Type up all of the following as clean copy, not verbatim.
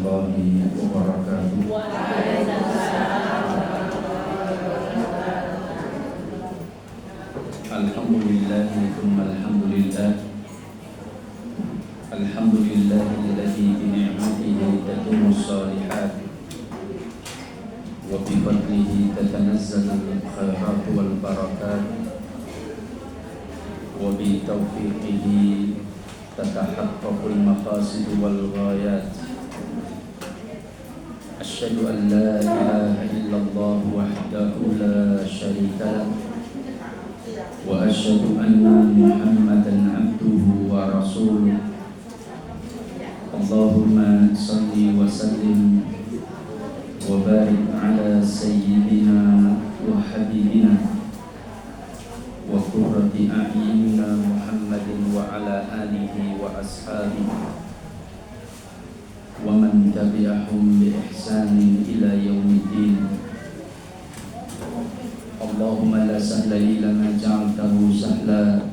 warahmatullahi wabarakatuh. Alhamdulillah, thumma alhamdulillah. Alhamdulillahilladzi bi ni'matihi tatimmu shalihat wa bi fadlihi tatanazzalu al-khairat wal barakat wa bi taufiqihi tatahaqqaqul maqasid wal ghayat. Asyhadu an la ilaha illallah wahdahu la syarika lah wa asyhadu anna Muhammadan abduhu wa rasuluh. Allahumma salli wa sallim wa barik ala sayyidina wa habibina wa qurrati a'yunina Muhammadin wa ala alihi wa ashabihi wa man tabi'ahum bi ihsanin ila yaumiddin. Allahumma la sahla illa ma ja'altahu sahla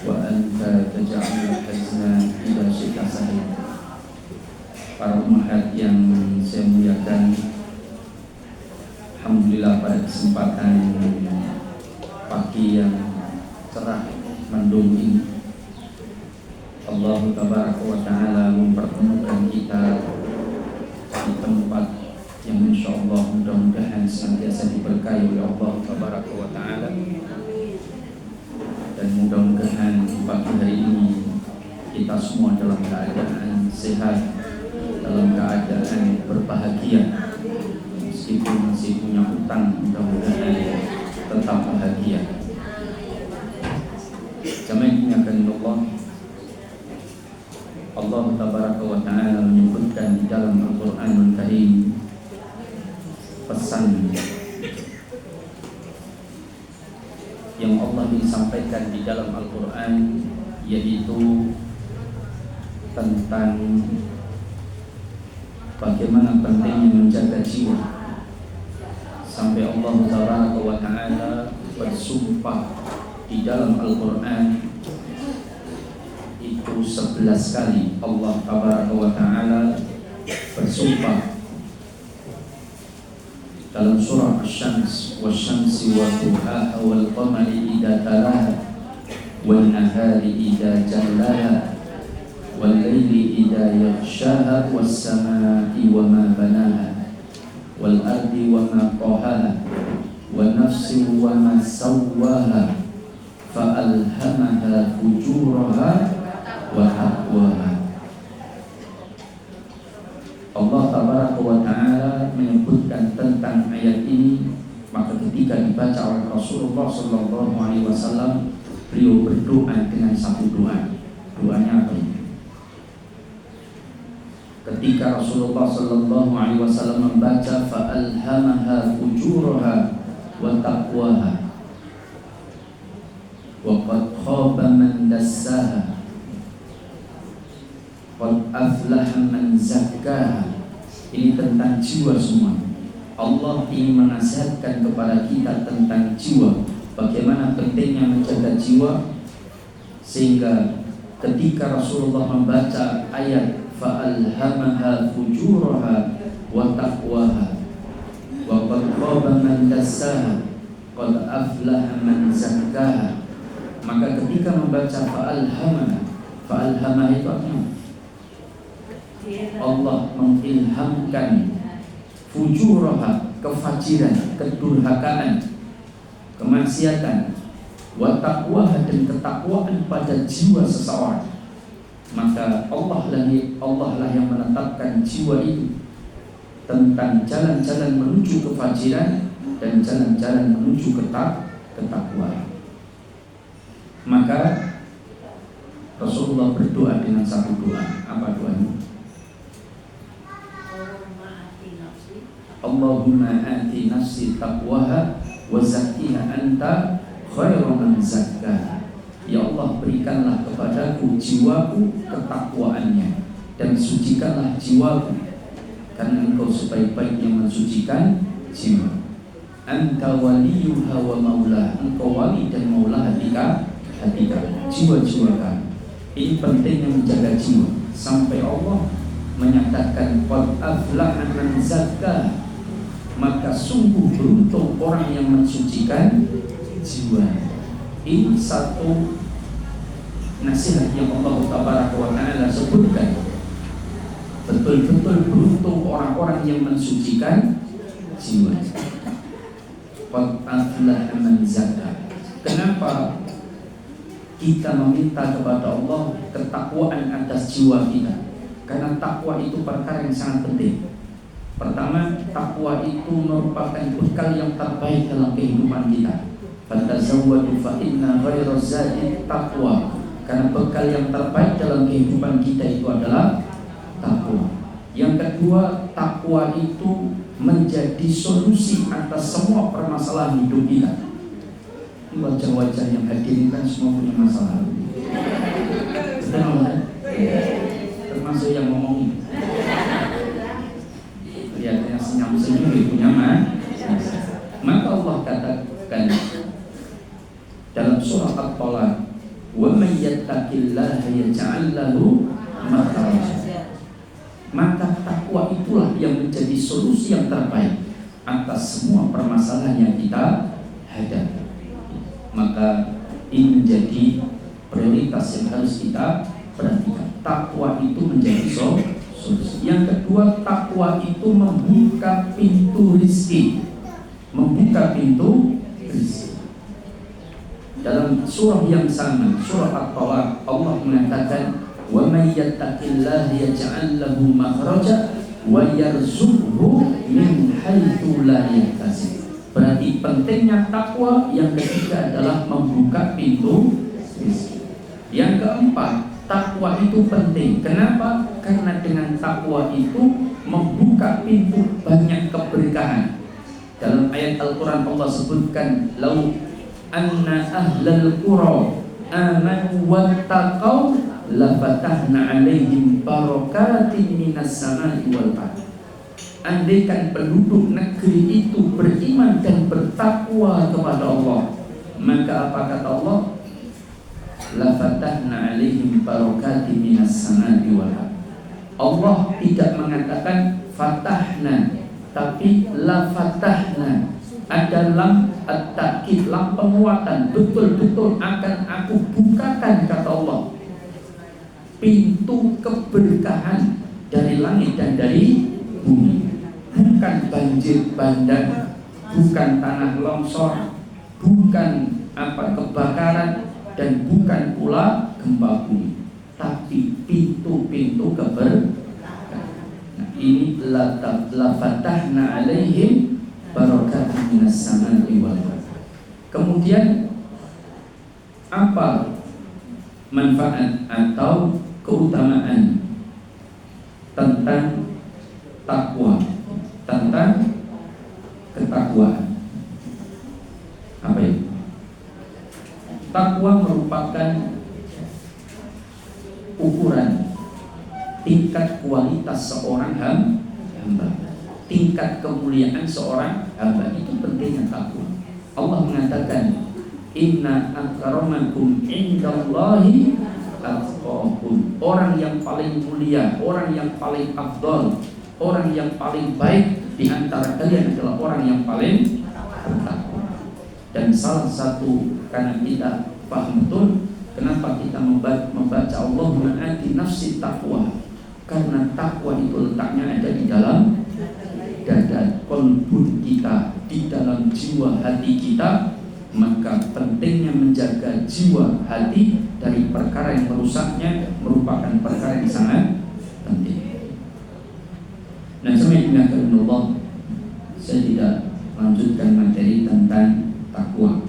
wa anta taj'alul hazna idza syi'ta sahla. Para umat yang saya muliakan, alhamdulillah pada kesempatan pagi yang cerah mendung ini Allah tabaraka wa ta'ala mempertemukan kita di tempat yang insyaallah mudah-mudahan senantiasa diberkahi oleh Allah tabaraka wa ta'ala. Dan mudah-mudahan pagi hari ini kita semua dalam keadaan sehat, dalam keadaan berbahagia. Meskipun masih punya hutang, mudah-mudahan tetap bahagia. Jamaah dimuliakan Allah, Allah tabaraka wa ta'ala menyebutkan di dalam Al-Qur'anul Karim pesan yang Allah disampaikan di dalam Al-Quran, yaitu tentang bagaimana pentingnya menjaga jiwa. Sampai Allah Tabaraka wa ta'ala bersumpah di dalam Al-Quran itu 11 kali Allah Tabaraka wa ta'ala bersumpah dalam surah Asy-Syams, wasyamsi wa duhaha wal qamari idza talaha wan nahari idza jallaha wal laili idza yaghshaha was samaa'i wa ma banaha wal ardi wa ma tahaha wan nafsi wa ma sawwaha fa alhamaha fujuraha wa taqwaha. Allah tabaraka wa ta'ala menyebutkan tentang ayat ini, maka ketika dibaca oleh Rasulullah sallallahu alaihi wasallam, beliau berdoa dengan satu doa. Doanya apa ini? Ketika Rasulullah sallallahu alaihi wasallam membaca fa alhamaha fujuraha wa taqwaha wa qad khaba man dassaha qad aflaha man zakkaha. Ini tentang jiwa semua. Allah ingin menasihatkan kepada kita tentang jiwa, bagaimana pentingnya menjaga jiwa, sehingga ketika Rasulullah membaca ayat fa'alhamaha fujuraha wa taqwaha wa qad khaba man dassaha qad aflaha man zakkaha, maka ketika membaca fa'alhamaha itu artinya Allah mengilhamkan fujuraha, kefajiran, kedurhakaan, kemaksiatan, wa taqwaha, dan ketakwaan pada jiwa seseorang. Maka Allah lah yang menetapkan jiwa itu tentang jalan-jalan menuju kefajiran dan jalan-jalan menuju ketakwaan. Maka Rasulullah berdoa dengan satu doa. Apa doanya? Allahumma ati nafsi taqwaha wa zakkiha anta khairu man zakkaha. Ya Allah, berikanlah kepadaku jiwaku ketakwaannya dan sucikanlah jiwaku, karena Engkau sebaik-baik yang mensucikan jiwa. Anta waliyuha wa maulaha, Engkau wali dan maula hati kami, jiwa-jiwa kami. Ini pentingnya menjaga jiwa. Sampai Allah menyatakan qad aflaha man zakka, maka sungguh beruntung orang yang mensucikan jiwa. Ini satu nasihat yang Allah Tabaraka wa Ta'ala sebutkan. Betul-betul beruntung orang-orang yang mensucikan jiwa. Qad aflaha man zakka. Kenapa kita meminta kepada Allah ketakwaan atas jiwa kita? Karena takwa itu perkara yang sangat penting. Pertama, takwa itu merupakan bekal yang terbaik dalam kehidupan kita. Fatazawwadu fa inna khairaz zadi taqwa. Karena bekal yang terbaik dalam kehidupan kita itu adalah takwa. Yang kedua, takwa itu menjadi solusi atas semua permasalahan hidup kita. Wajah-wajah yang hadir kan semua punya masalah. Betul kan? Termasuk yang ngomongin. Lihatnya senyum-senyum punya masalah. Maka Allah katakan dalam surah At-Talaq, "Wa may yattaqillaha yaj'al lahu makhraja." Maka takwa itulah yang menjadi solusi yang terbaik atas semua permasalahan yang kita hadapi. Maka ini menjadi prioritas yang harus kita perhatikan. Takwa itu menjadi solusi. Yang kedua, takwa itu membuka pintu rezeki. Membuka pintu rezeki. Dalam surah yang sama, surah At-Talaq, Allah mengatakan, "Wa may yattaqillaha yaj'al lahu makhraja wa yarzuqhu min haitsu la yahtasib." Berarti pentingnya takwa. Yang ketiga adalah membuka pintu rezeki. Yang keempat, takwa itu penting. Kenapa? Karena dengan takwa itu membuka pintu banyak keberkahan. Dalam ayat Al-Quran Allah sebutkan, "Lau anna ahlal qura amanu wattaqau lafatahna alaihim barakatin minas samai wal ardh." Andaikan penduduk negeri itu beriman dan bertakwa kepada Allah, maka apa kata Allah? Lafatahna alaihim barakatin minas samai wal ardh. Allah tidak mengatakan fatahna, tapi lafatahna. Ada lam at-ta'kid, lam penguatan. Betul-betul akan aku bukakan, kata Allah, pintu keberkahan dari langit dan dari bumi. Bukan banjir bandang, bukan tanah longsor, bukan kebakaran, dan bukan pula gempa bumi, tapi pintu-pintu keberkahan. Nah, ini lafatahna alaihim barakatun minas samai wal ardh. Kemudian apa manfaat atau keutamaan tentang takwa, tentang ketakwaan? Apa itu? Takwa merupakan ukuran tingkat kualitas seorang hamba, tingkat kemuliaan seorang hamba. Itu pentingnya takwa. Allah mengatakan, "Inna akramakum indallahi atqakum." Orang yang paling mulia, orang yang paling afdal, orang yang paling baik di antara kalian adalah orang yang paling bertakwa. Dan salah satu, karena kita paham betul kenapa kita membaca Allahumma ati nafsi taqwa, karena takwa itu letaknya ada di dalam dada kolbun kita, di dalam jiwa hati kita. Maka pentingnya menjaga jiwa hati dari perkara yang merusaknya merupakan perkara yang sangat penting. Nah, sebenarnya Allah, saya tidak lanjutkan materi tentang takwa.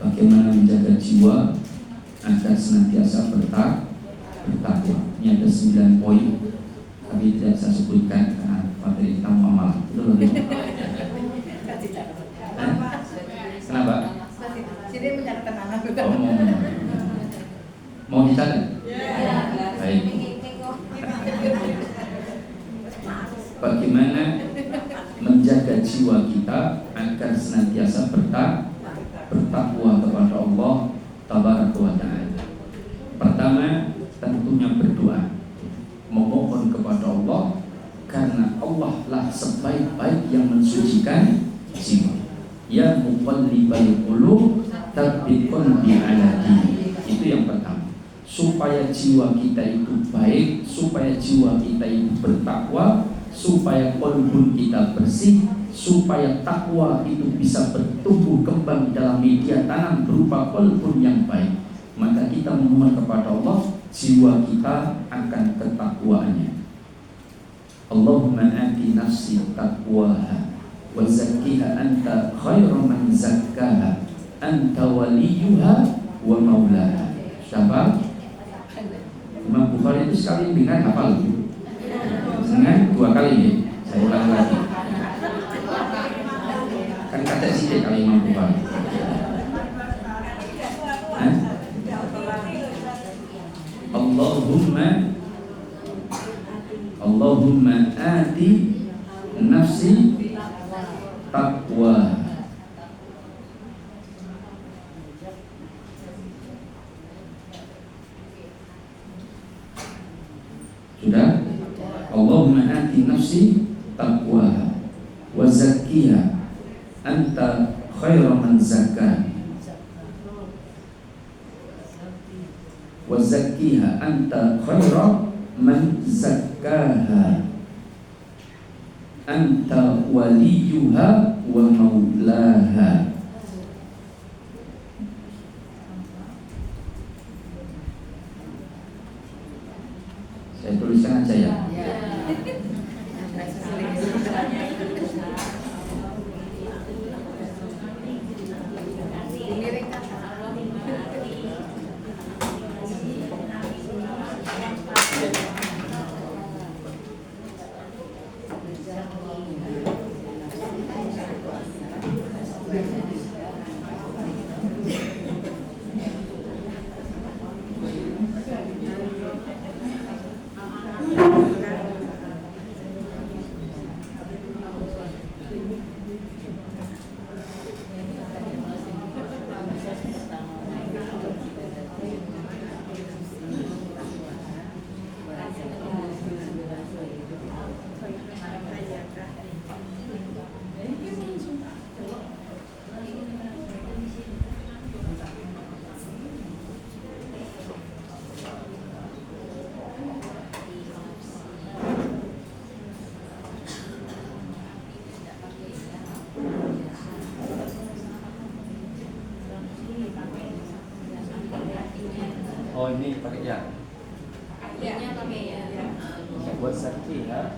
Bagaimana menjaga jiwa agar senantiasa bertakwa. Ini ada 9 poin, tapi tidak saya sebutkan karena materi kita muamalah. Betul betul. Kenapa? Jadi mencatatkan anak. Mau dicatat? Baik. Bagaimana menjaga jiwa kita agar senantiasa bertakwa kepada Allah Tabaraka wa Ta'ala. Pertama, tentunya berdoa, memohon kepada Allah lah sebaik-baik yang mensucikan jiwa. Ya muqallibal qulub tsabbit qalbi ala dinik. Itu yang pertama. Supaya jiwa kita itu baik, supaya jiwa kita itu bertakwa, supaya qalbun kita bersih, supaya takwa itu bisa bertumbuh kembang dalam media tanam berupa qalbun yang baik. Maka kita memohon kepada Allah, jiwa kita akan ketakwaannya. Allahumma ati nafsi taqwaha wa zakkiha anta khairu man zakkaha anta waliyuha wa maulaha. Siapa? Imam Bukhari itu sekali dengar hafal. Dengan 2 kali ya. Saya ulang lagi. Kan kata sidik kali Imam Bukhari. Allahumma ati nafsi taqwa. Sudah? Allahumma ati nafsi taqwa wa zakkiha anta khairu man zakkaha wa zakkiha anta khairu man zakkaha anta waliyuha wa maulaha. Saya tuliskan aja ya. Oh ini pakai ya? Iya, pakai ya. Buat sakti ya.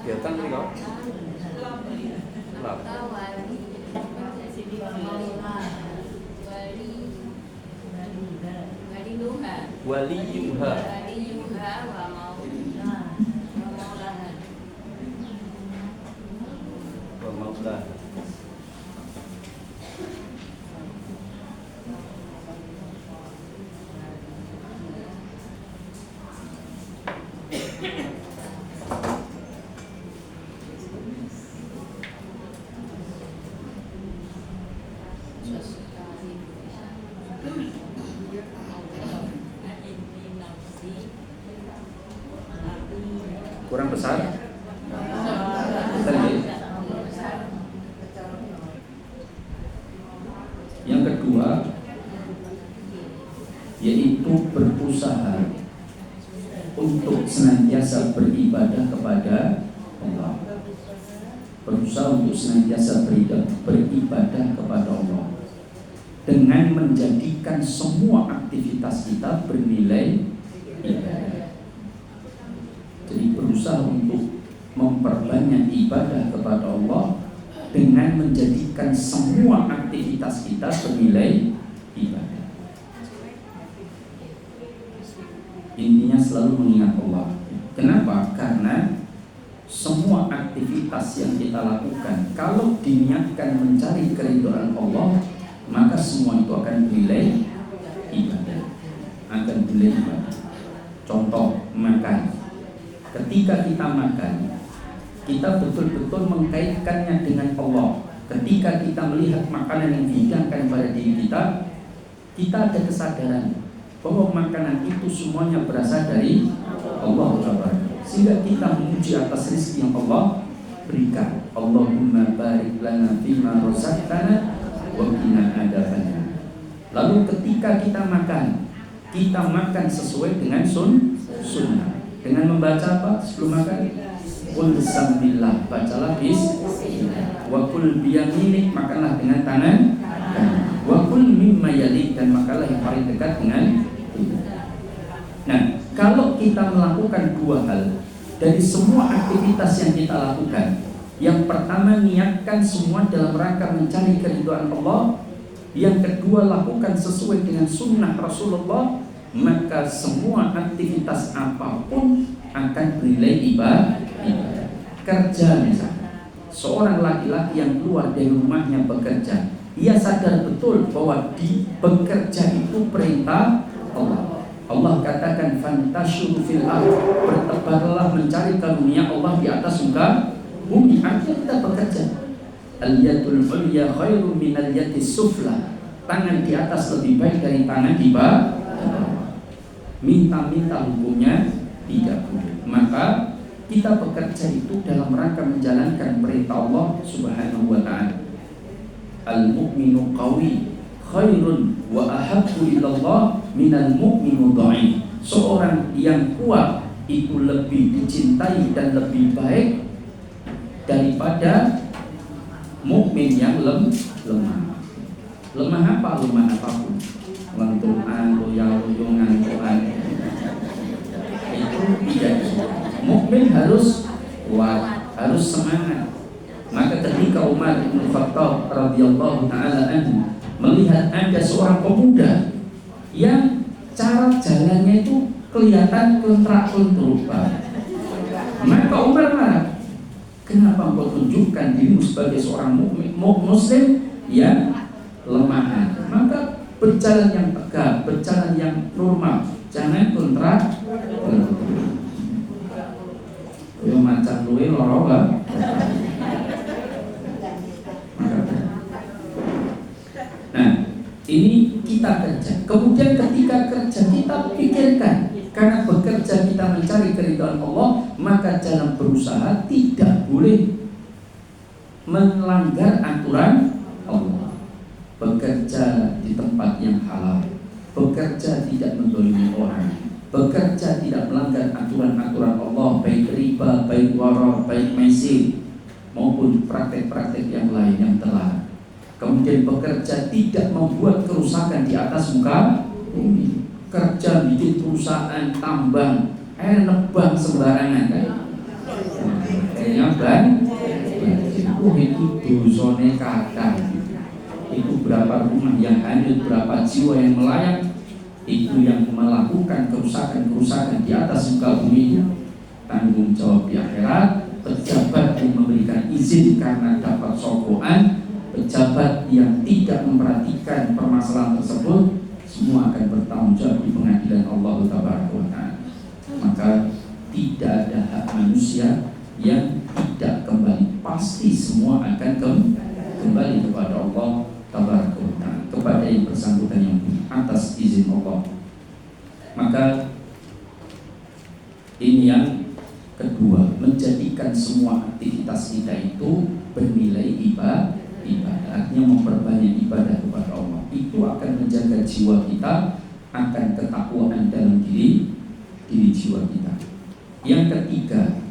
Kelihatan nih kau? Gelap. Waliyuha wa maulaha. Kurang besar? Yang kedua yaitu berusaha untuk senantiasa beribadah kepada Allah. berusaha untuk senantiasa beribadah kepada Allah dengan menjadikan semua aktivitas kita bernilai ibadah. Jadi berusaha untuk memperbanyak ibadah kepada Allah dengan menjadikan semua aktivitas kita bernilai ibadah. Intinya selalu mengingat Allah. Kenapa? Karena semua aktivitas yang kita lakukan kalau diniatkan mencari keridhaan Allah, maka semua itu akan bernilai ibadah. Akan bernilai ibadah. Contoh, makan. Ketika kita makan, kita betul-betul mengkaitkannya dengan Allah. Ketika kita melihat makanan yang dihidangkan pada diri kita, kita ada kesadaran bahwa makanan itu semuanya berasal dari Allah Ta'ala. Sehingga kita memuji atas rezeki yang Allah berikan. Allahumma barik lana fima razaqtana wa qina adzabannar. Lalu ketika kita makan sesuai dengan sunnah. Dengan membaca apa sebelum makan? Qul bismillah, bacalah bismillah. Wa qul biyaminik, makanlah dengan tangan. Wa qul mimma yalik, dan makanlah yang paling dekat dengan. Nah, kalau kita melakukan dua hal dari semua aktivitas yang kita lakukan, yang pertama niatkan semua dalam rangka mencari keridhaan Allah, yang kedua lakukan sesuai dengan sunnah Rasulullah, maka semua aktivitas apapun akan bernilai ibadah. Kerja misalnya, seorang laki-laki yang keluar dari rumahnya bekerja, ia sadar betul bahwa di bekerja itu perintah Allah. Allah katakan fantashiru fil ardh, bertebarlah mencari karunia Allah di atas muka bumi. Artinya kita bekerja. Al-yadul ulya khairum minal yadis sufla, tangan di atas lebih baik dari tangan di bawah. Minta-minta hukumnya tidak boleh. Maka kita bekerja itu dalam rangka menjalankan perintah Allah Subhanahu wa ta'ala. Al-mu'minu qawi khairun wa ahabbu ilallah minal mu'minu dha'if. Seorang yang kuat itu lebih dicintai dan lebih baik daripada mukmin yang lemah. Lemah apa? Lemah apapun. Lenturan, loyal-loyongan, itu tidak. Mukmin harus kuat, harus semangat. Maka ketika Umar bin Khattab radhiyallahu taala anhu melihat ada seorang pemuda yang cara jalannya itu kelihatan kontrak-kontruk, maka Umar marah. Kenapa engkau tunjukkan dirimu sebagai seorang muslim yang lemah? Maka berjalan yang tegak, berjalan yang normal, jangan kontrak. Yo macam luwe loro ba. Nah, ini kita kerja. Kemudian ketika kerja kita pikirkan, karena bekerja kita mencari keridhaan Allah, maka dalam berusaha tidak boleh melanggar aturan Allah. Bekerja di tempat yang halal, bekerja tidak menzalimi orang, bekerja tidak melanggar aturan-aturan Allah, baik riba, baik warar, baik maisir, maupun praktek-praktek yang lain yang telah. Kemudian bekerja tidak membuat kerusakan di atas muka bumi. Kerja bikin perusahaan tambang, nebang sembarangan kan? Kayaknya itu dosone kakak. Itu berapa rumah yang hanyut, berapa jiwa yang melayang, itu yang melakukan kerusakan-kerusakan di atas muka bumi. Tanggung jawab di akhirat. Pejabat yang memberikan izin karena dapat sokongan, pejabat yang tidak memperhatikan permasalahan tersebut, semua akan bertanggung jawab di pengadilan Allah Ta'ala. Maka tidak ada hak manusia yang tidak kembali. Pasti semua akan kembali kepada Allah Ta'ala, kepada yang bersangkutan yang atas izin Allah. Maka ini yang kedua, menjadikan semua aktivitas kita itu bernilai ibadah. Artinya memperbanyak ibadah kepada Allah. Itu akan menjaga jiwa kita, akan ketakwaan dalam diri jiwa kita. Yang ketiga,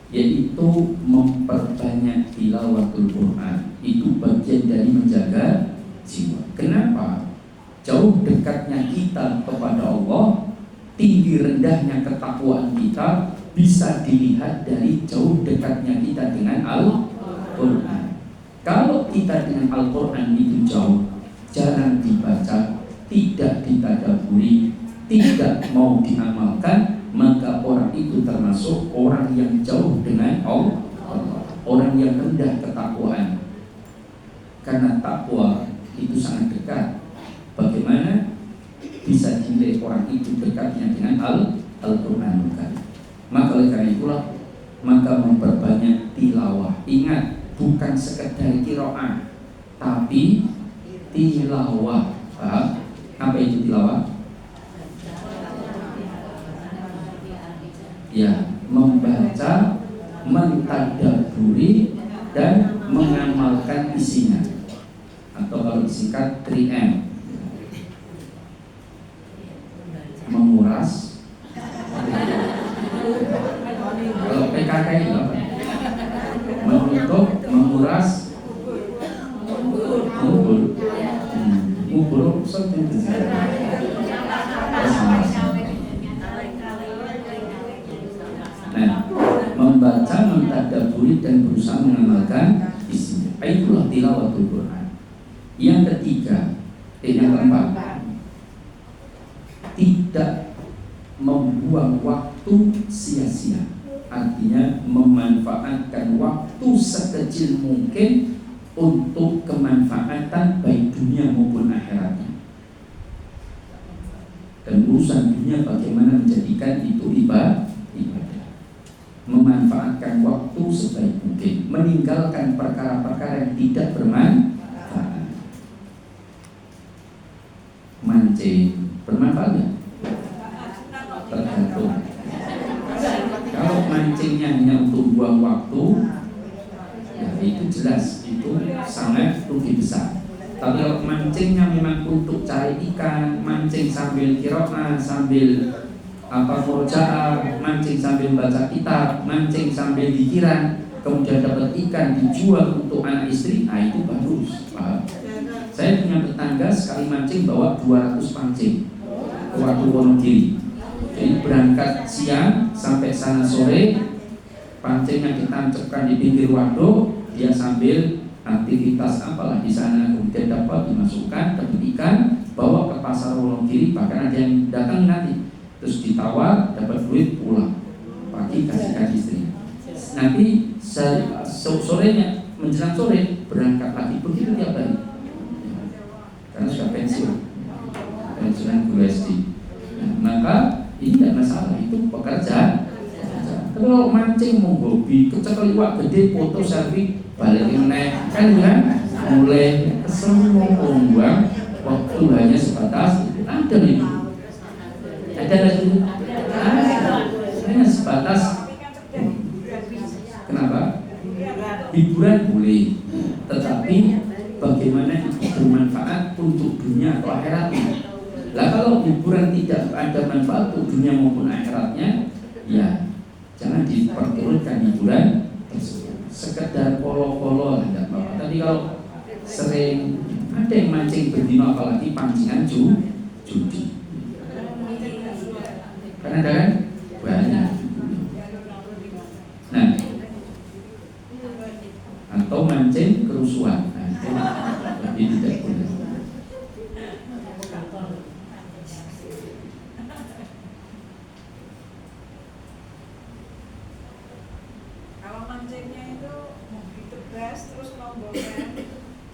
yaitu memperbanyak tilawatul Quran itu bagian dari menjaga jiwa. Kenapa? Jauh dekatnya kita kepada Allah, tinggi rendahnya ketakwaan kita bisa dilihat dari jauh dekatnya kita dengan Al-Quran. Kalau kita dengan Al-Quran itu jauh, jarang dibaca, tidak ditadaburi, tidak mau diamalkan, maka orang itu termasuk orang yang jauh dengan Allah, orang yang rendah ketakwaan. Karena takwa itu sangat dekat. Bagaimana bisa dinilai orang itu dekatnya dengan Al-Quran? Maka oleh karena itulah, maka memperbanyak tilawah. Ingat, bukan sekedar qiraah, tapi tilawah. Paham? Apa itu tilawah? Ya, membaca, mentadaburi, dan mengamalkan isinya. Atau kalau disingkat 3M. Menguras. Kalau PKK itu apa? Menutup, menguras, ngubur, seperti itu. Nah, membaca, mentadaburi, dan berusaha mengamalkan isinya. Itulah tilawatul Quran. Yang ketiga, yang keempat, tidak membuang waktu sia-sia. Artinya memanfaatkan waktu sekecil mungkin untuk kemanfaatan baik dunia maupun akhiratnya. Dan urusan dunia bagaimana menjadikan itu ibadah. Memanfaatkan waktu sebaik mungkin, meninggalkan perkara-perkara yang tidak bermanfaat. Mancing bermanfaat nggak? Tergantung. Kalau mancingnya hanya untuk buang waktu, ya itu jelas, itu sangat rugi besar. Tapi kalau mancingnya memang untuk cari ikan, mancing sambil qiraah, sambil murojaah, mancing sambil baca kitab, mancing sambil pikiran, kemudian dapat ikan dijual untuk anak istri, nah itu bagus. Paham? Saya punya tetangga sekali mancing bawa 200 pancing ke Waduk Wonogiri. Jadi berangkat siang sampai sana sore, pancingnya ditancapkan di pinggir waduk, dia sambil aktivitas apalah di sana, kemudian dapat dimasukkan, dapat ikan, bawa ke pasar Wonogiri, bahkan ada yang datang nanti, terus ditawar, dapat duit pulang, pagi kasihkan istri. Nanti sorenya menjelang sore berangkat lagi, begitu tiap hari, karena sudah pensiunan guru SD. Maka ini tidak masalah, itu pekerjaan. Kalau mancing mau hobi, kecekel iwak gede, foto selfie, balik naik kan mulai kesel membuang waktu hanya sebatas ada itu. Ada lagi? Hanya sebatas. Kenapa? Hiburan boleh, tetapi bagaimana itu bermanfaat untuk dunia atau akhiratnya. Lah kalau hiburan tidak ada manfaat untuk dunia maupun akhiratnya, ya jangan diperturutkan hiburan tersebut. Sekedar polo-polo tidak apa-apa. Tapi kalau sering ada yang mancing berdino, apalagi pancingan judi. Karena ada kan banyak. Nah, atau mancing kerusuhan, nah, itu lebih tidak boleh. Kalau mancingnya itu ditebas terus rombongan,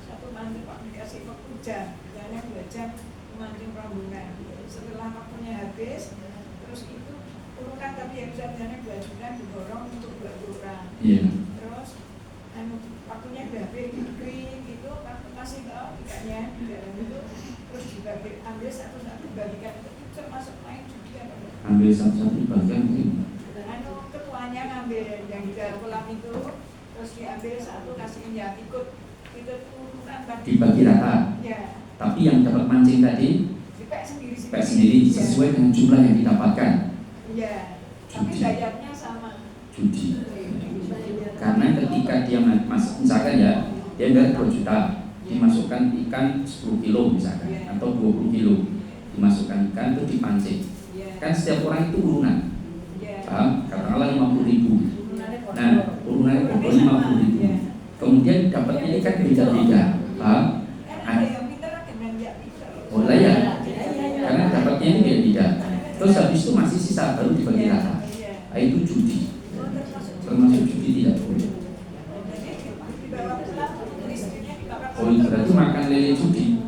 satu mancing pak dikasih waktu hujan, hanya 2 jam mancing rombongan. Setelah waktunya habis, terus itu urutan tapi yang biasanya 2 bulan didorong untuk 2 orang. Yeah. Terus waktunya udah habis diberi gitu, kasih ke ikannya di dalam itu, terus dibagi, ambil satu-satu bagikan, itu termasuk main judi apa enggak? Ambil satu-satu bagian mungkin. Ketuanya ngambil yang di dalam kolam itu, terus diambil satu kasihin yang ikut urutan dibagi rata. Ya. Tapi yang dapat mancing tadi dipek pek sendiri sesuai dengan jumlah yang didapatkan. Iya. Tapi bayarnya sama. Judi. Karena ketika ketika dia masuk, misalkan ya, dia bayar 2 juta, dimasukkan ikan 10 kilo misalkan, atau 20 kilo, dimasukkan ikan itu dipancing. Kan setiap orang itu urunan, paham? Katakanlah 50.000. Nah, urunannya pokok 50.000. Kemudian dapatnya ikan beda-beda, paham? Oh lah ya, karena dapatnya ini beda-beda. Terus habis itu masih sisa baru dibagi rata. Nah, itu judi, termasuk judi tidak boleh. Oh berarti makan lele judi.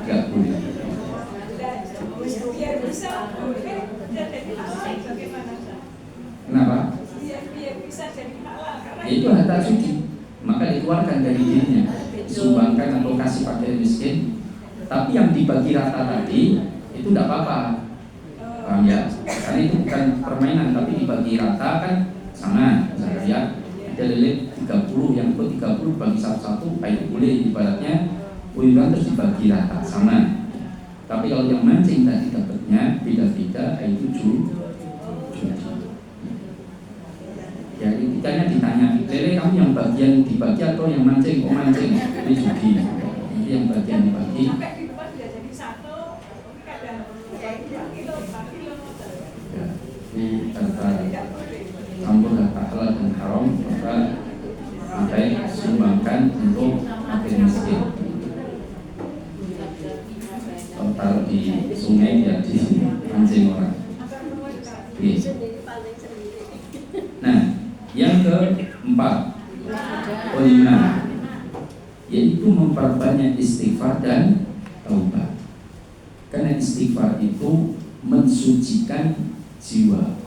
Tidak boleh. Kenapa? Ya, itu harta judi, maka dikeluarkan dari dirinya, disumbangkan atau kasih pada miskin. Tapi yang dibagi rata tadi itu tidak apa-apa, paham ya? Karena itu bukan permainan, tapi dibagi rata kan sama. Misalnya ya, ada lele 30, yang ikut 30 bagi satu-satu, itu boleh ibaratnya uyuran terus dibagi rata sama. Tapi kalau yang mancing tadi dapatnya beda-beda, itu judi. Ya, ketikanya ditanya, lele kamu yang bagian dibagi atau yang mancing? Oh mancing, ini judi. Jadi yang bagian dibagi. Ya, ini harta campur harta halal dan haram, maka sumbangkan untuk fakir miskin. Kalau taruh di sungai ya di mancing orang. Oke. Nah, yang keempat, kelima, yaitu memperbanyak istighfar dan taubat. Karena istighfar itu mensucikan jiwa.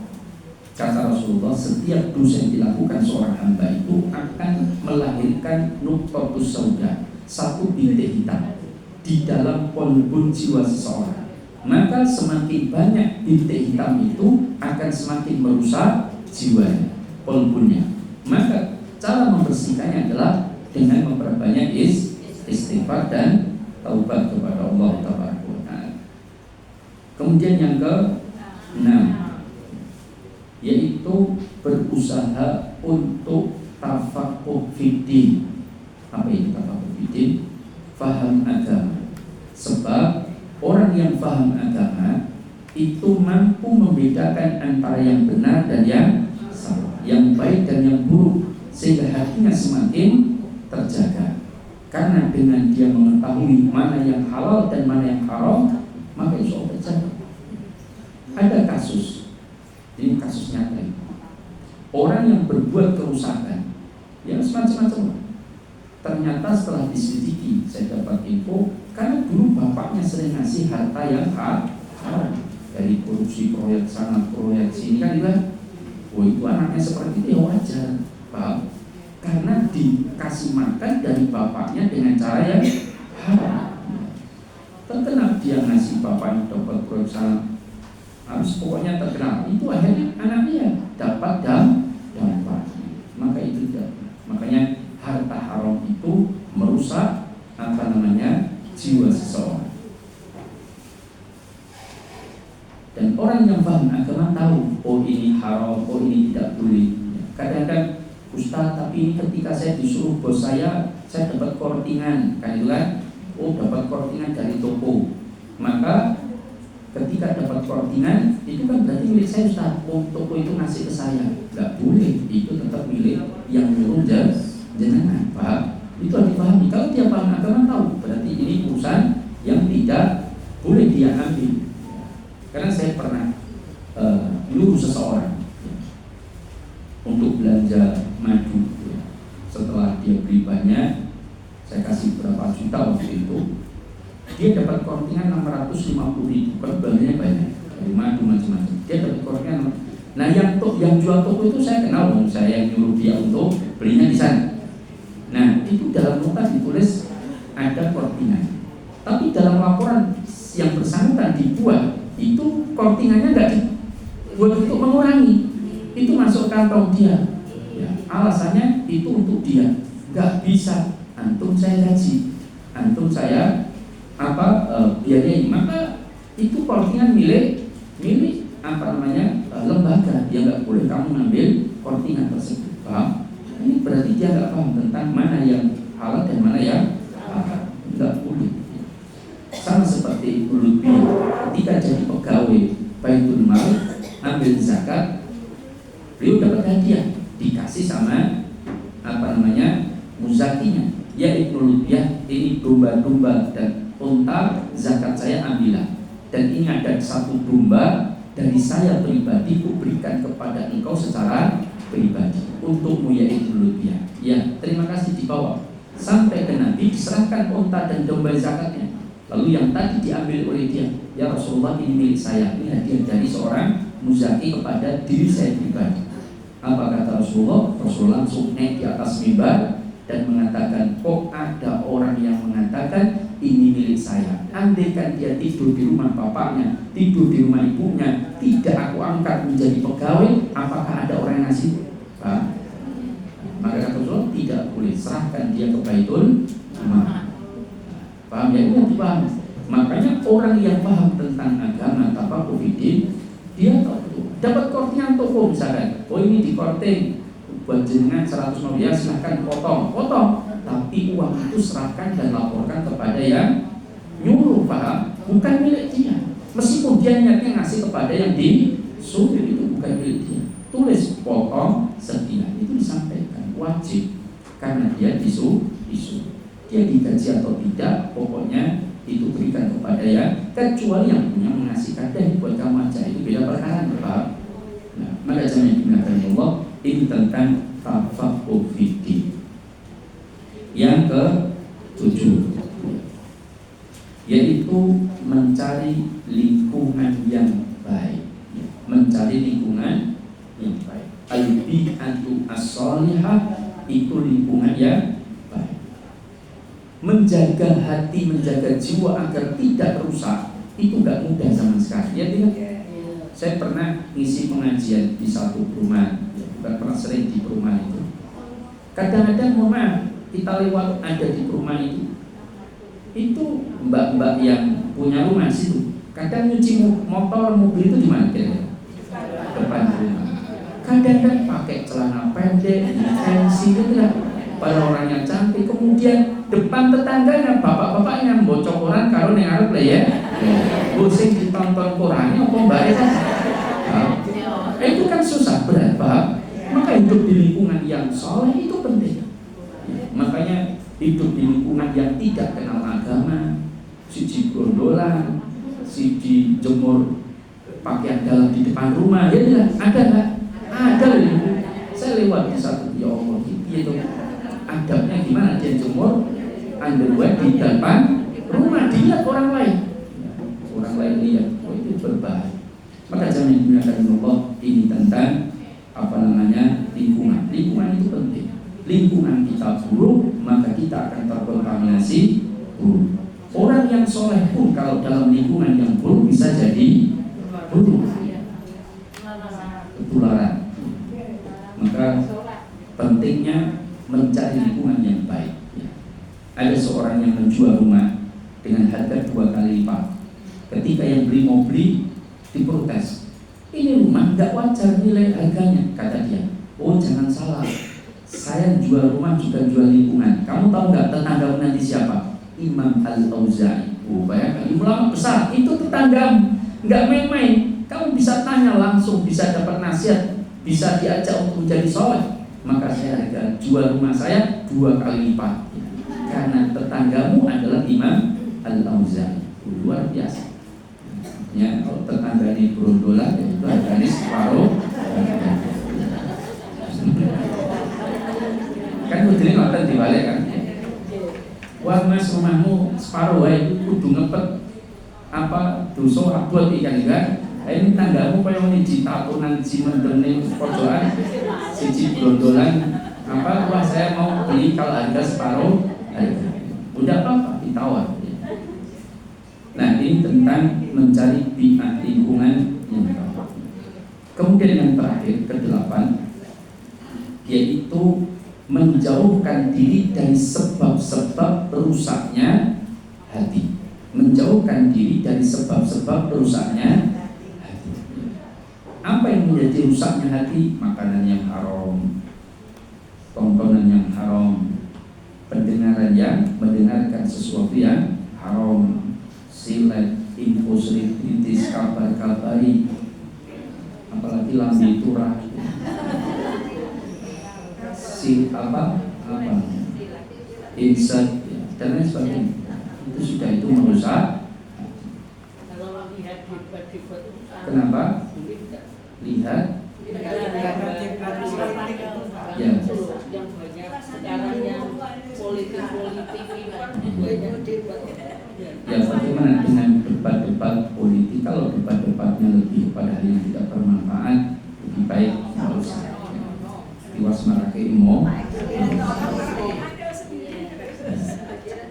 Kata Rasulullah, setiap dosa yang dilakukan seorang hamba itu akan melahirkan nuqtatus sauda, satu bintik hitam di dalam kolbun jiwa seseorang. Maka semakin banyak bintik hitam itu akan semakin merusak jiwanya, kolbunnya. Maka cara membersihkannya adalah dengan memperbanyak istighfar dan taubat kepada Allah Taala. Kemudian yang ke-6, yaitu berusaha untuk tafaqquh fiddin. Apa itu tafaqquh fiddin? Faham agama. Sebab orang yang faham agama itu mampu membedakan antara yang benar dan yang salah, yang baik dan yang buruk, sehingga hatinya semakin terjaga. Karena dengan dia mengetahui mana yang halal dan mana yang haram, maka insya Allah terjaga. Ada kasus, ini kasus nyata ini. Orang yang berbuat kerusakan, yang semacam-macam. Ternyata setelah diselidiki, saya dapat info, karena dulu bapaknya sering ngasih harta yang haram, dari korupsi proyek sana, proyek sini kan juga. Oh itu anaknya seperti itu ya wajar, paham? Karena dikasih makan dari bapaknya dengan cara yang haram. Terkenal dia ngasih bapaknya dapat proyek sana, harus pokoknya terkenal. Itu akhirnya anaknya dapat dampak. Maka itu tidak. Makanya harta haram itu merusak jiwa seseorang. Dan orang yang paham agama tahu, oh ini haram, oh ini tidak boleh. Kadang-kadang Ustaz, tapi ketika saya disuruh bos saya dapat kortingan, kan itu kan? Oh dapat kortingan dari toko. Maka ketika dapat kortingan, itu kan berarti milik saya Ustaz. Oh toko itu ngasih ke saya, nggak boleh. Itu tetap milik yang nyuruh jenengan, paham? Itu harus dipahami. Kalau dia paham agama tahu, berarti ini urusan yang tidak boleh dia ambil. Karena saya pernah nyuruh seseorang untuk belanja madu. Setelah dia beli banyak, saya kasih berapa juta waktu itu, dia dapat kortingan 650.000. Kan belanjanya banyak, dari madu macam-macam. Dia dapat kortingan. Nah yang jual toko itu saya kenal dong, saya yang nyuruh dia untuk belinya di sana. Nah itu dalam nota ditulis ada kortingan, tapi dalam laporan yang bersangkutan dibuat itu kortingannya nggak dibuat untuk mengurangi, itu masuk kantong dia. Ya, alasannya itu untuk dia, nggak bisa. Antum saya gaji, antum saya biayai, maka itu kortingan milik lembaga, ya nggak boleh kamu ngambil kortingan tersebut. Paham? Ini berarti dia nggak paham tentang mana yang halal dan mana yang haram. Nggak boleh. Sama seperti Ibnu Lutfi ketika jadi pegawai Baitul Mal ambil zakat, beliau dapat hadiah dikasih sama muzakinya. Ya Ibnu Lutfi, ini domba-domba dan unta zakat saya ambillah. Dan ini ada satu domba dari saya pribadi ku berikan kepada engkau secara pribadi untukmu ya Ibnu Lutfi. Ya, terima kasih dibawa sampai ke Nabi, diserahkan unta dan domba zakatnya. Lalu yang tadi diambil oleh dia, ya Rasulullah ini milik saya, ini hadiah dari seorang muzaki kepada diri saya pribadi. Apa kata Rasulullah? Rasulullah langsung naik di atas mimbar dan mengatakan, kok ada orang yang mengatakan ini milik saya. Andaikan dia tidur di rumah bapaknya, tidur di rumah ibunya, tidak aku angkat menjadi pegawai, apakah ada orang yang ngasih? Maka kata Rasulullah, tidak boleh, serahkan dia ke Baitul Mal. Paham ya? Itu paham. Makanya orang yang paham tentang agama tafaqquh fiddin, dia tahu betul. Dapat kortingan toko misalkan, oh ini di korting buat jenengan 100 rupiah, silahkan potong. Tapi uang itu serahkan dan laporkan kepada yang nyuruh, paham? Bukan milik dia. Meskipun dia niatnya ngasih kepada yang disuruh, itu bukan milik dia. Tulis potong sekian, itu disampaikan wajib karena dia disuruh. Dia digaji atau tidak, pokoknya itu berikan kepada yang, kecuali yang punya mengasihkan dan buat kamu aja, itu beda perkara, paham? Nah, maka jangan digunakan Allah. Ini tentang tafaqquh fiddin. Yang ke-7, yaitu mencari lingkungan yang baik. Mencari lingkungan yang baik. Al-bi'atu as-salihah, itu lingkungan yang baik. Menjaga hati, menjaga jiwa agar tidak rusak, itu gak mudah zaman sekarang. Ya tidak? Saya pernah ngisi pengajian di satu perumahan, bukan pernah sering di perumahan itu. Kadang-kadang kita lewat ada di perumahan itu mbak-mbak yang punya rumah situ. Kadang nyuci motor, mobil itu di mana kira-kira? Depan rumah. Kadang-kadang pakai celana pendek, fancy gitu lah. Pada orangnya cantik, kemudian depan tetangganya bapak-bapaknya mbocok koran karo ning arep le ya. Sing ditonton korannya apa mbak ya? Itu kan susah, berat, Pak. Maka hidup di lingkungan yang soleh itu penting. Makanya hidup di lingkungan yang tidak kenal agama, siji gondolan, siji jemur pakaian dalam di depan rumah, ya tidak? Ada nggak? Ada loh. Saya lewat di satu, ya Allah, itu adabnya gimana dia jemur underwear di depan rumah, dilihat orang lain. Orang lain lihat, oh itu berbahaya. Maka jangan digunakan Allah. Ini tentang lingkungan. Lingkungan itu penting. Lingkungan kita buruk, maka kita akan terkontaminasi buruk. Orang yang soleh pun kalau dalam lingkungan yang buruk bisa jadi buruk, ketularan. Maka pentingnya mencari lingkungan yang baik. Ada seorang yang menjual rumah dengan harga 2 kali lipat. Ketika yang beli mau beli, diprotes. Ini rumah tidak wajar nilai harganya, kata dia. Oh jangan salah, saya jual rumah juga jual lingkungan. Kamu tahu nggak tetanggamu nanti siapa? Imam Al-Auza'i. Oh bayangkan, ulama besar itu tetanggamu, nggak main-main. Kamu bisa tanya langsung, bisa dapat nasihat, bisa diajak untuk menjadi soleh. Maka saya harga jual rumah saya 2 kali lipat, karena tetanggamu adalah Imam Al-Auza'i. Luar biasa. Ya, kalau tetangga di berondolan, itu harganya separuh. Kan kudunya ngoten dibalik kan. Wah mas, rumahmu separuh wae kudu ngepet apa dosa abot ikan kan. Ini tanggamu kaya ngene ditatunan cimendene pojokan siji berondolan apa, wah saya mau beli kalau harga separuh harga. Udah apa ditawar. Nah ini tentang mencari bi'ah lingkungan yang baik. Kemudian yang terakhir ke-8, yaitu menjauhkan diri dari sebab-sebab rusaknya hati. Menjauhkan diri dari sebab-sebab rusaknya hati. Apa yang menjadi rusaknya hati? Makanan yang haram, tontonan yang haram, pendengaran yang mendengarkan sesuatu yang haram, silet, info kritis, kabar-kabari, apalagi lambe turah, insight dan lain sebagainya. Itu sudah itu merusak. Kenapa? Lihat ya. Yang banyak sekarang yang politik Ya, bagaimana dengan debat-debat politik? Kalau debat-debatnya lebih kepada hal yang tidak bermanfaat, lebih baik tidak usah. Tiwas marake imo.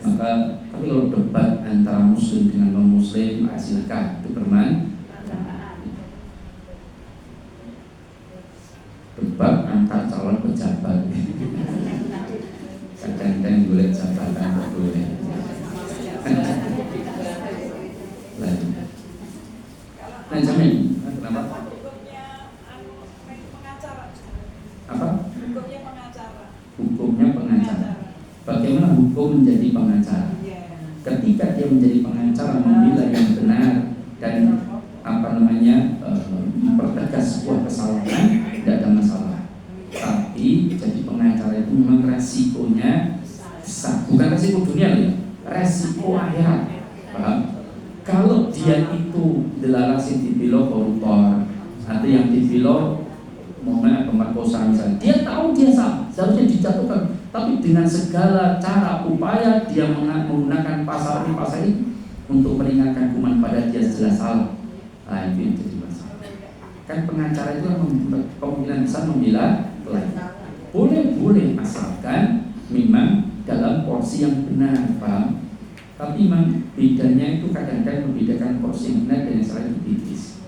Maka tapi kalau debat antara muslim dengan non muslim, silakan itu bermanfaat. Debat antar calon pejabat, kadang-kadang boleh jabatan boleh. Nah, jamin. Kenapa? Apa? Hukumnya pengacara. Bagaimana hukum menjadi pengacara? Ketika dia menjadi pengacara membela yang benar dan mempertegas sebuah kesalahan, tidak ada masalah. Tapi jadi pengacara itu memang resikonya besar. Bukan resiko dunia ya, resiko akhirat. Paham? Kalau dia itu delarasi dibilo koruptor atau yang dibilo pemerkosaan, dia tahu dia salah, seharusnya dijatuhkan. Tapi dengan segala cara upaya dia menggunakan pasal ini untuk meringankan hukuman pada dia jelas salah. Nah, itu yang jadi masalah. Kan pengacara itu kemungkinan besar membela pelaku. Boleh asalkan memang dalam porsi yang benar, paham? Tapi memang bedanya itu kadang-kadang membedakan porsi yang benar dan yang salah itu tipis.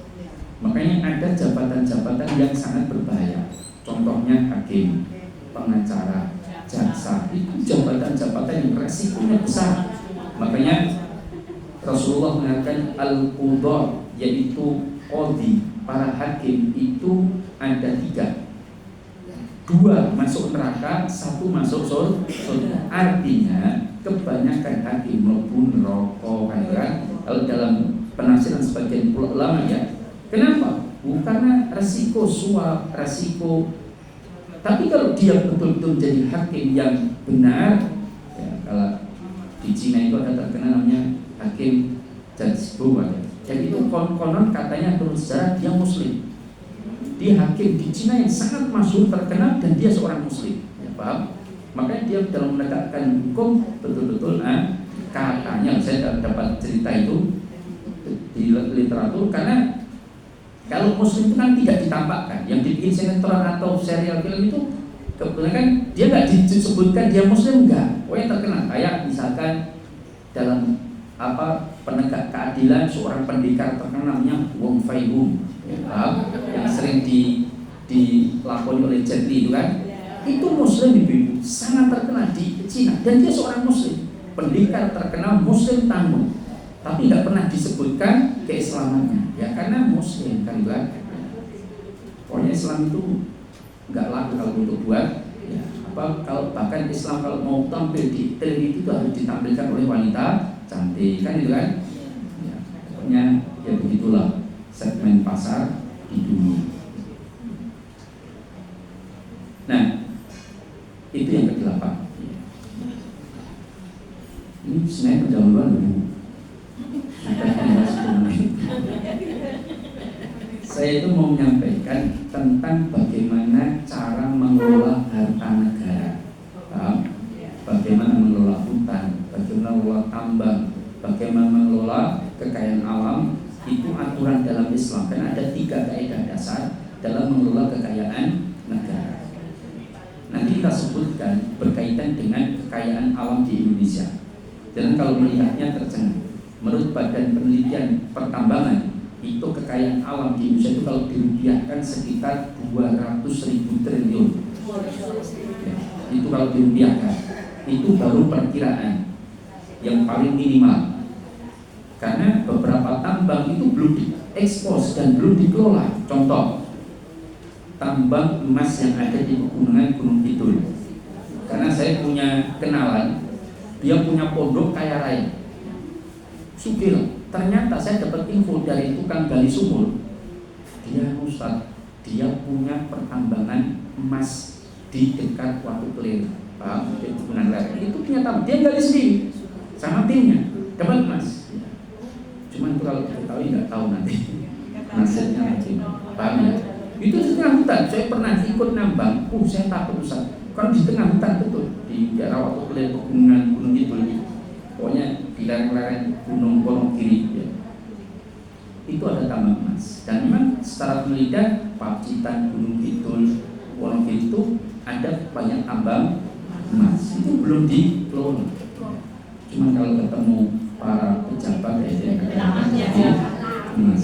Makanya ada jabatan-jabatan yang sangat berbahaya. Contohnya hakim, pengacara, jaksa, itu jabatan-jabatan yang resikonya besar. Makanya Rasulullah mengatakan al-qudha, yaitu qadhi, para hakim itu ada 3. 2 masuk neraka, 1 masuk surga. Artinya kebanyakan hakim mlebu neraka kan. Kalau dalam penafsiran sebagian ulama ya. Kenapa? Bukan karena resiko suap, resiko. Tapi kalau dia betul-betul jadi hakim yang benar, ya, kalau di Cina itu ada terkenal namanya hakim Jajbo. Jadi itu konon katanya terus sejarah dia muslim. Dia hakim di Cina yang sangat masyhur terkenal dan dia seorang muslim, ya, paham? Makanya dia dalam menegakkan hukum betul-betul katanya, saya dapat cerita itu di literatur, karena kalau muslim itu kan tidak ditampakkan. Yang dibikin sinetron atau serial film itu kebetulan dia nggak disebutkan dia muslim, enggak. Oh yang terkenal kayak misalkan dalam penegak keadilan seorang pendekar terkenal namanya Wong Fai Hung, yang sering dilakoni oleh Jet Li itu kan, itu muslim ibu, sangat terkenal di Cina dan dia seorang muslim, pendekar terkenal muslim tangguh, tapi tidak pernah disebutkan keislamannya, ya karena muslim kan kan. Pokoknya Islam itu nggak laku kalau untuk buat, ya, kalau bahkan Islam kalau mau tampil di televisi itu harus ditampilkan oleh wanita cantik kan itu kan, ya, pokoknya ya begitulah segmen pasar di dunia. Nah, itu yang ke-8. Ini sebenarnya pendahuluan dulu. Saya itu mau menyampaikan tentang bagaimana cara mengelola harta negara, bagaimana mengelola hutan, bagaimana mengelola tambang, bagaimana mengelola kekayaan alam. Itu aturan dalam Islam, karena ada 3 kaidah dasar dalam mengelola kekayaan negara. Nanti kita sebutkan berkaitan dengan kekayaan alam di Indonesia. Dan kalau melihatnya tercengang, menurut Badan Penelitian Pertambangan, itu kekayaan alam di Indonesia itu kalau dirupiahkan sekitar 200.000 triliun. Ya, itu kalau dirupiahkan, itu baru perkiraan yang paling minimal. Karena beberapa tambang itu belum diekspos dan belum dikelola. Contoh, tambang emas yang ada di pegunungan Gunung Kidul punya kenalan, dia punya pondok kaya raya, sugih. Ternyata saya dapat info dari tukang gali sumur, dia Ustaz, dia punya pertambangan emas di dekat Watu Kelir, paham? Di Pegunungan Lereng. Itu punya tambang, dia gali sendiri sama timnya, dapat emas. Cuman itu kalau diketahui nggak tahu nanti nasibnya nanti, paham ya? Itu di tengah hutan, saya pernah ikut nambang, saya takut Ustaz. Kalau di tengah hutan betul, di daerah Watu Kelir, pegunungan gunung itu, pokoknya di lereng-lereng Gunung Wonogiri ya. Itu ada tambang emas. Dan memang secara penelitian Pacitan, Gunung Kidul, Wonogiri itu ada banyak tambang emas. Itu belum dikelola. Cuma kalau ketemu para pejabat ya jadi emas.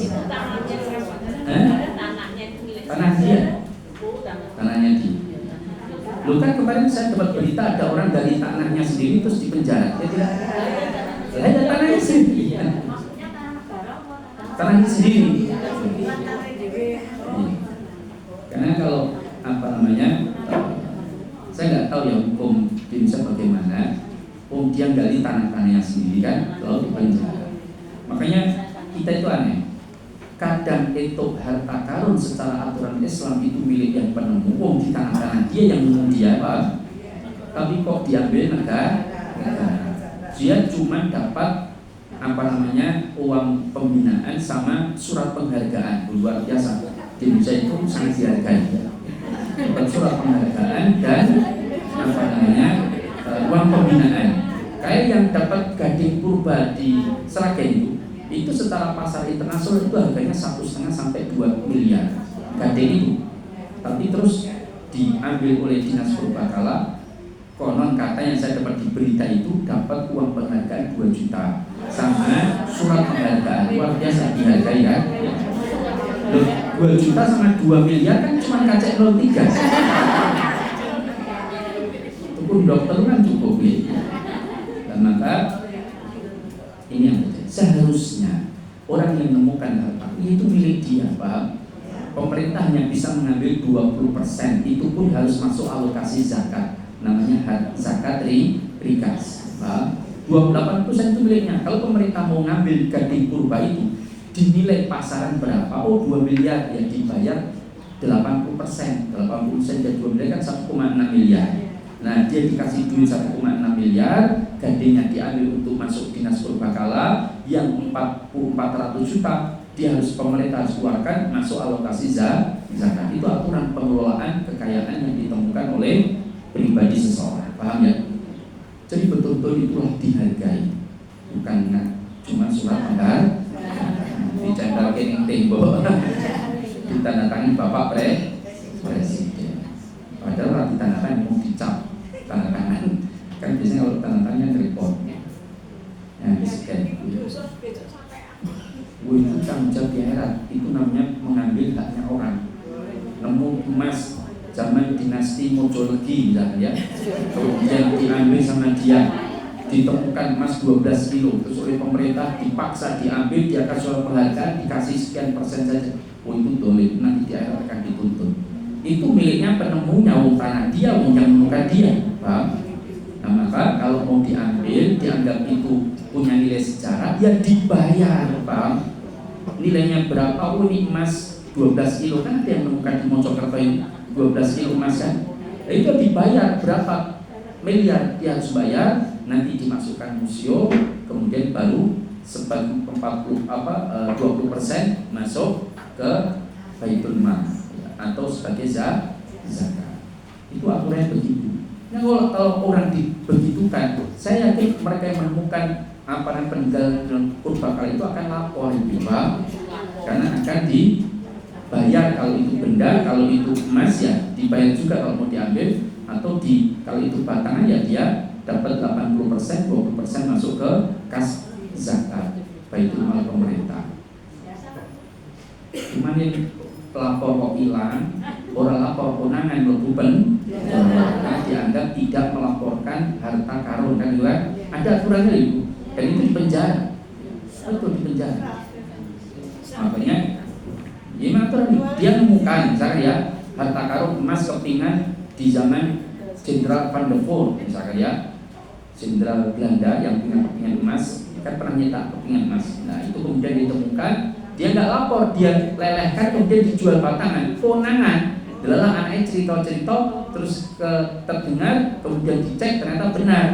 Tanah dia. Tanahnya dia. Lu kan kemarin saya dapat berita ada orang dari tanahnya sendiri terus dipenjara. Dia tidak. Saya ada tanahnya sendiri. Tanahnya sendiri. Karena kalau saya nggak tahu ya hukum di Indonesia bagaimana. Dia gali tanah-tanahnya sendiri kan, lalu dipenjara. Makanya kita itu aneh. Kadang itu harta karun secara aturan Islam itu milik yang penemu, di tanah-tanah dia yang menemu dia, Pak. Tapi kok diambil negara? Dia cuma dapat uang pembinaan sama surat penghargaan, luar biasa. Di Indonesia itu sangat dihargai. Dapat surat penghargaan dan uang pembinaan. Kayak yang dapat Gading Purba di Sragen itu secara pasar internasional itu harganya 1,5 sampai 2 miliar Gading itu. Tapi terus diambil oleh Dinas Purbakala. Konon katanya saya dapat di berita itu dapat uang penghargaan 2 juta sama surat penghargaan, luar biasa dihargai kan. 2 juta sama 2 miliar kan cuma kacek 03. Itu pun dokter kan cukup ya. Dan maka ini yang terjadi. Seharusnya orang yang menemukan harta itu milik dia, paham? Pemerintah yang bisa mengambil 20% itu pun harus masuk alokasi zakat, namanya zakat rikas, paham? 28% itu miliknya. Kalau pemerintah mau ngambil Gading Purba itu dinilai pasaran berapa? 2 miliar ya dibayar 80%. 80% dari 2 miliar kan 1,6 miliar. Nah, dia dikasih duit 1,6 miliar, Gadingnya diambil untuk masuk Dinas Purbakala yang 400 juta dia pemerintah harus keluarkan masuk alokasi zakat. Itu aturan pengelolaan kekayaan yang ditemukan oleh pribadi seseorang, paham ya? Jadi betul-betul itulah dihargai, bukan cuma surat penghargaan dicendal kening tembok ditandatangani Bapak Presiden. Padahal ditandatangani mau dicap tanda tangan kan biasanya kalau tanda tangannya report yang di scan itu tanggung jawab di akhirat. Itu namanya mengambil haknya orang. Nemu emas zaman dinasti Mojolegi misalnya ya, kemudian diambil sama dia, ditemukan emas 12 kilo terus oleh pemerintah dipaksa diambil, dia kasih surat penghargaan dikasih sekian persen saja. Itu dolim, nanti di akhirat akan dituntut. Itu miliknya penemunya, tanah dia, yang menemukan dia, paham? Nah maka kalau mau diambil, dianggap itu punya nilai sejarah, ya dibayar, paham? Nilainya berapa? Ini emas 12 kilo kan ada yang menemukan di Mojokerto ini 12 kilo emas kan? Nah, itu dibayar berapa miliar dia harus bayar, nanti dimasukkan museum, kemudian baru sebagai 20% masuk ke Baitul Mal atau sebagai zakat. Itu aturannya begitu. Nah kalau orang dibegitukan, saya yakin mereka yang menemukan peninggalan purbakala itu akan lapor itu, Pak. Karena akan dibayar kalau itu benda, kalau itu emas ya dibayar juga kalau mau diambil, atau kalau itu batangan ya dia dapat 80%, 20% masuk ke kas zakat Baitul Mal pemerintah. Cuman yang pelapor kok hilang, orang lapor konangan berbuben, dianggap tidak melaporkan harta karun kan juga ada aturannya itu, dan itu dipenjara, itu dipenjara. Makanya, gimana aturan dia menemukan, misalnya ya harta karun emas kepingan di zaman Jenderal Van der Voort misalkan ya, Jenderal Belanda yang punya kepingan emas kan pernah nyetak kepingan emas. Nah itu kemudian ditemukan, dia nggak lapor, dia lelehkan kemudian dijual batangan, kewenangan. Adalah anaknya cerita-cerita terus terdengar, kemudian dicek ternyata benar,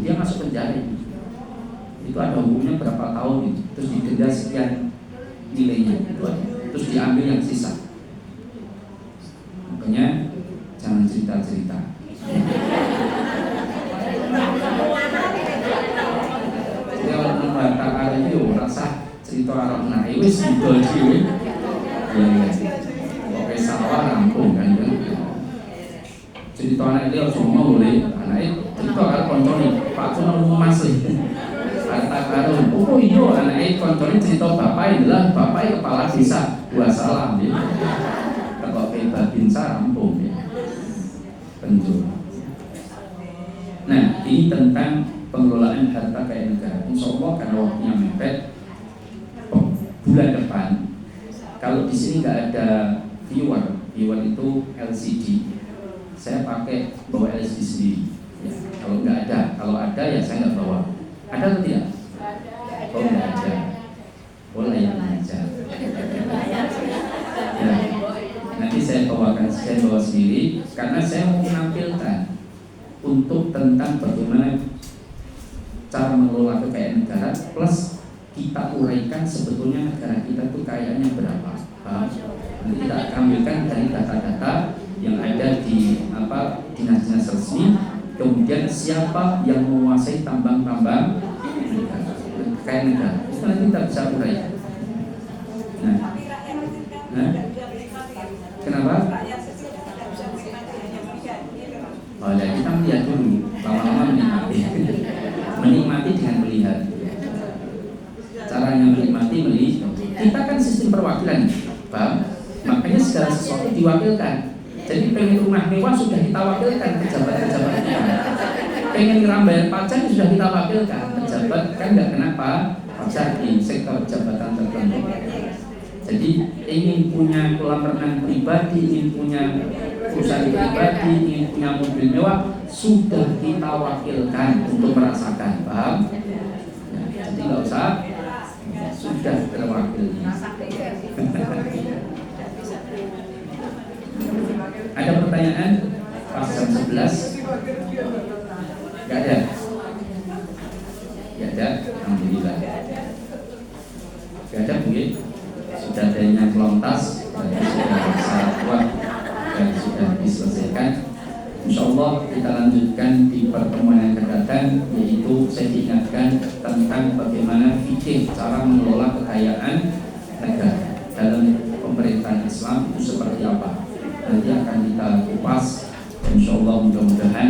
dia masuk penjara. Itu ada hukumnya berapa tahun itu, terus didenda sekian nilainya itu aja. Terus diambil yang sisa. Makanya jangan cerita-cerita. Jadi kalau membantah arah itu rasa cerita arah naik wis didol dhewe. Ya. Oke sawah rampung kan. Cerita anak dia harus ngomong boleh. Anaknya cerita kalau koncone Pak Kuno Mas. Kata karo, oh iya anaknya koncone cerita bapak adalah bapak kepala desa. Dua salam ya. Kalau kayak babinsa rampung ya. Penjuru. Nah ini tentang pengelolaan harta kekayaan negara. Insya Allah karena waktunya mepet, bulan depan kalau di sini nggak ada viewer itu LCD, saya pakai bawa LCD sendiri. Ya, kalau nggak ada, kalau ada ya saya nggak bawa. Ada atau tidak? Oh nggak ada. Boleh yang aja. Ya, nanti saya bawa sendiri karena saya mau menampilkan untuk tentang bagaimana cara mengelola kekayaan negara plus kita uraikan sebetulnya negara kita itu kekayaannya berapa. Nanti kita akan ambilkan dari data-data yang ada di dinas-dinas resmi, kemudian siapa yang menguasai tambang-tambang kekayaan negara. Itu nanti kita bisa uraikan. Nah, kenapa? Oh ya, kita melihat dulu, lama-lama menikmati dengan melihat. Caranya menikmati melihat. Kita kan sistem perwakilan, paham? Makanya segala sesuatu diwakilkan. Jadi pengen rumah mewah sudah kita wakilkan pejabat-pejabat kita. Pengen bayar pajak sudah kita wakilkan pejabat, kan nggak kenapa pajak di sektor jabatan tertentu. Jadi ingin punya kolam renang pribadi, ingin punya perusahaan pribadi, ingin punya mobil mewah, sudah kita wakilkan untuk merasakan, paham? Ya, jadi nggak usah, sudah terwakili. Ada pertanyaan? Pas jam 11? Gak ada? Gak ada? Alhamdulillah. Gak ada mungkin? Sudah adanya kelontas dan sudah sangat kuat dan sudah diselesaikan. Insya Allah kita lanjutkan di pertemuan yang akan datang, yaitu saya diingatkan tentang bagaimana fikih cara mengelola kekayaan negara dalam pemerintahan Islam itu seperti apa. Nanti akan kita kupas. Insya Allah mudah-mudahan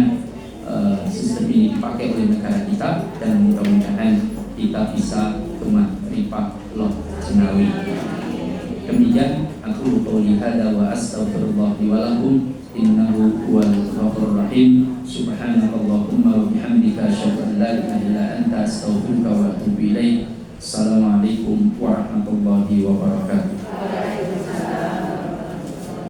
sistem ini dipakai oleh negara kita dan mudah-mudahan kita bisa rumah rifah loh jenawi. Demikian aku qouli hadza wa astaghfirullah li wa lakum innahu huwal ghafurur rahim. Subhanakallahumma wa bihamdika asyhadu an la ilaha illa anta astaghfiruka wa atubu ilaik. Assalamualaikum warahmatullahi wabarakatuh.